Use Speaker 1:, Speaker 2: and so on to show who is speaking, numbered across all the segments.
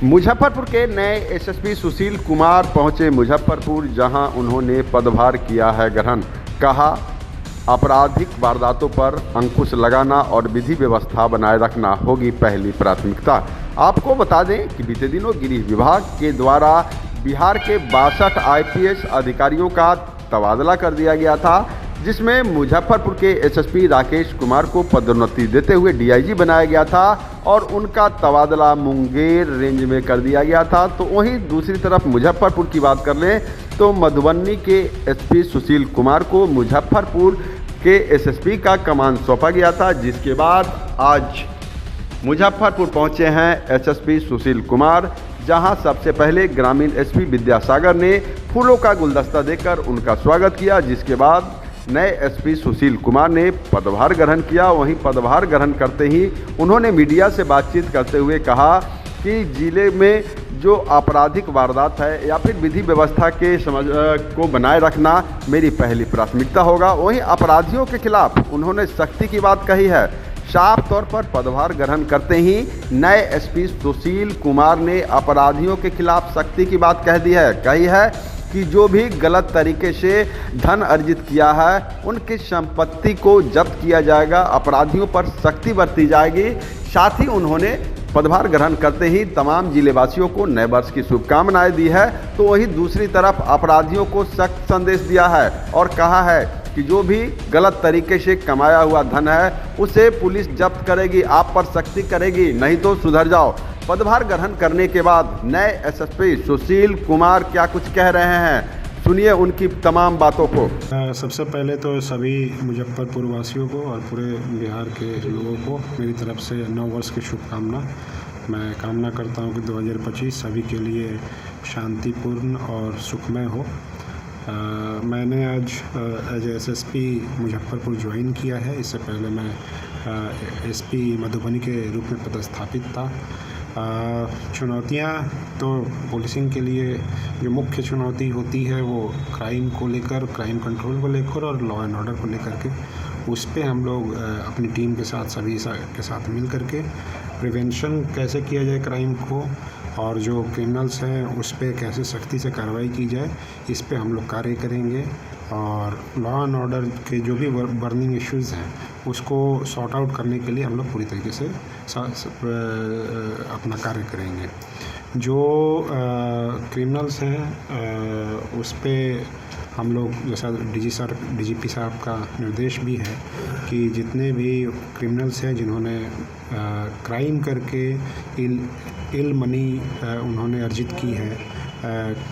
Speaker 1: मुजफ्फरपुर के नए एसएसपी सुशील कुमार पहुंचे मुजफ्फरपुर, जहां उन्होंने पदभार किया है ग्रहण। कहा, आपराधिक वारदातों पर अंकुश लगाना और विधि व्यवस्था बनाए रखना होगी पहली प्राथमिकता। आपको बता दें कि बीते दिनों गृह विभाग के द्वारा बिहार के 62 आईपीएस अधिकारियों का तबादला कर दिया गया था, जिसमें मुजफ्फरपुर के एसएसपी राकेश कुमार को पदोन्नति देते हुए डीआईजी बनाया गया था और उनका तबादला मुंगेर रेंज में कर दिया गया था। तो वहीं दूसरी तरफ मुजफ्फरपुर की बात कर लें तो मधुबनी के एसपी सुशील कुमार को मुजफ्फरपुर के एसएसपी का कमान सौंपा गया था, जिसके बाद आज मुजफ्फरपुर पहुंचे हैं एसएसपी सुशील कुमार, जहां सबसे पहले ग्रामीण एसपी विद्यासागर ने फूलों का गुलदस्ता देकर उनका स्वागत किया, जिसके बाद नए एसपी सुशील कुमार ने पदभार ग्रहण किया। वहीं पदभार ग्रहण करते ही उन्होंने मीडिया से बातचीत करते हुए कहा कि जिले में जो आपराधिक वारदात है या फिर विधि व्यवस्था के को बनाए रखना मेरी पहली प्राथमिकता होगा। वहीं अपराधियों के खिलाफ उन्होंने सख्ती की बात कही है। साफ तौर पर पदभार ग्रहण करते ही नए एसपी सुशील कुमार ने अपराधियों के खिलाफ सख्ती की बात कही है कि जो भी गलत तरीके से धन अर्जित किया है उनकी संपत्ति को जब्त किया जाएगा, अपराधियों पर सख्ती बरती जाएगी। साथ ही उन्होंने पदभार ग्रहण करते ही तमाम जिलेवासियों को नए वर्ष की शुभकामनाएं दी है। तो वहीं दूसरी तरफ अपराधियों को सख्त संदेश दिया है और कहा है कि जो भी गलत तरीके से कमाया हुआ धन है उसे पुलिस जब्त करेगी, आप पर सख्ती करेगी, नहीं तो सुधर जाओ। पदभार ग्रहण करने के बाद नए एसएसपी सुशील कुमार क्या कुछ कह रहे हैं, सुनिए उनकी तमाम बातों को।
Speaker 2: सबसे पहले तो सभी मुजफ्फरपुर वासियों को और पूरे बिहार के लोगों को मेरी तरफ से नव वर्ष की शुभकामना। मैं कामना करता हूं कि 2025 सभी के लिए शांतिपूर्ण और सुखमय हो। मैंने आज एज एसएसपी मुजफ्फरपुर ज्वाइन किया है। इससे पहले मैं एसपी मधुबनी के रूप में पदस्थापित था। चुनौतियां तो पुलिसिंग के लिए जो मुख्य चुनौती होती है वो क्राइम को लेकर, क्राइम कंट्रोल को लेकर और लॉ एंड ऑर्डर को लेकर के, उस पे हम लोग अपनी टीम के साथ सभी के साथ मिल करके प्रिवेंशन कैसे किया जाए क्राइम को, और जो क्रिमिनल्स हैं उस पे कैसे सख्ती से कार्रवाई की जाए, इस पे हम लोग कार्य करेंगे। और लॉ एंड ऑर्डर के जो भी बर्निंग इश्यूज़ हैं उसको सॉर्ट आउट करने के लिए हम लोग पूरी तरीके से अपना कार्य करेंगे। जो क्रिमिनल्स हैं उस पे हम लोग, जैसा डीजीपी साहब का निर्देश भी है कि जितने भी क्रिमिनल्स हैं जिन्होंने क्राइम करके इल मनी उन्होंने अर्जित की है,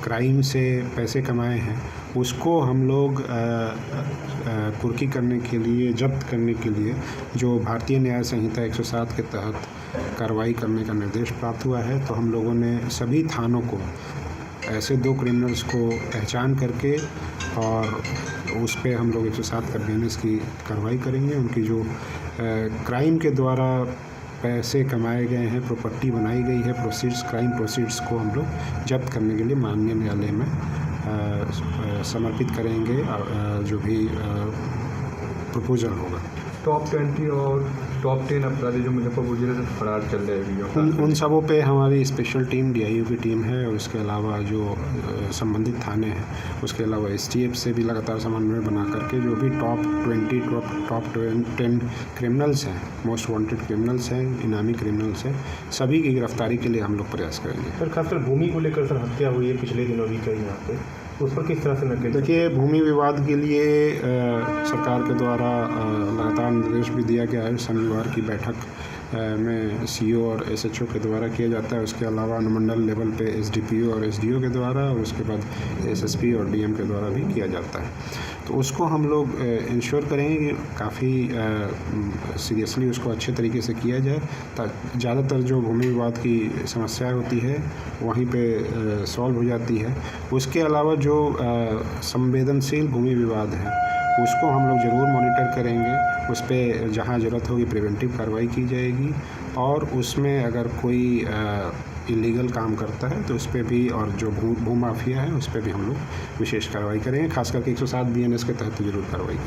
Speaker 2: क्राइम से पैसे कमाए हैं, उसको हम लोग कुर्की करने के लिए, जब्त करने के लिए जो भारतीय न्याय संहिता 107 के तहत कार्रवाई करने का निर्देश प्राप्त हुआ है, तो हम लोगों ने सभी थानों को ऐसे 2 क्रिमिनल्स को पहचान करके और उस पे हम लोग 107 का BNS की कार्रवाई करेंगे। उनकी जो क्राइम के द्वारा पैसे कमाए गए हैं, प्रॉपर्टी बनाई गई है, क्राइम प्रोसीड्स को हम लोग जब्त करने के लिए माननीय न्यायालय में समर्पित करेंगे, जो भी प्रपोजल होगा।
Speaker 3: टॉप 20 और टॉप 10 अपराधी जो मुजफ्फरपुर जिले से फरार चल रहे हैं,
Speaker 2: उन सबों पे हमारी स्पेशल टीम DIU की टीम है, और उसके अलावा जो संबंधित थाने हैं, उसके अलावा STF से भी लगातार समन्वय बना करके जो भी टॉप 10 क्रिमिनल्स हैं, मोस्ट वांटेड क्रिमिनल्स हैं, इनामी क्रिमिनल्स हैं, सभी की गिरफ्तारी के लिए हम लोग प्रयास करेंगे।
Speaker 3: सर, खासकर भूमि को लेकर सर हत्या हुई है पिछले दिनों भी कहीं यहाँ पे, उस पर किस तरह से नकेल?
Speaker 2: देखिए, भूमि विवाद के लिए सरकार के द्वारा लगातार निर्देश भी दिया गया है। शनिवार की बैठक में CO और SHO के द्वारा किया जाता है। उसके अलावा अनुमंडल लेवल पे SDPO और SDO के द्वारा, और उसके बाद SSP और DM के द्वारा भी किया जाता है। तो उसको हम लोग इंश्योर करेंगे कि काफ़ी सीरियसली उसको अच्छे तरीके से किया जाए, ताकि ज़्यादातर जो भूमि विवाद की समस्या होती है वहीं पे सॉल्व हो जाती है। उसके अलावा जो संवेदनशील भूमि विवाद है उसको हम लोग ज़रूर मॉनिटर करेंगे, उस पे जहाँ ज़रूरत होगी प्रिवेंटिव कार्रवाई की जाएगी, और उसमें अगर कोई इलीगल काम करता है तो उस पर भी, और जो भू माफिया है उस पर भी हम लोग विशेष कार्रवाई करेंगे। खास करके 107 BNS के तहत ज़रूर कार्रवाई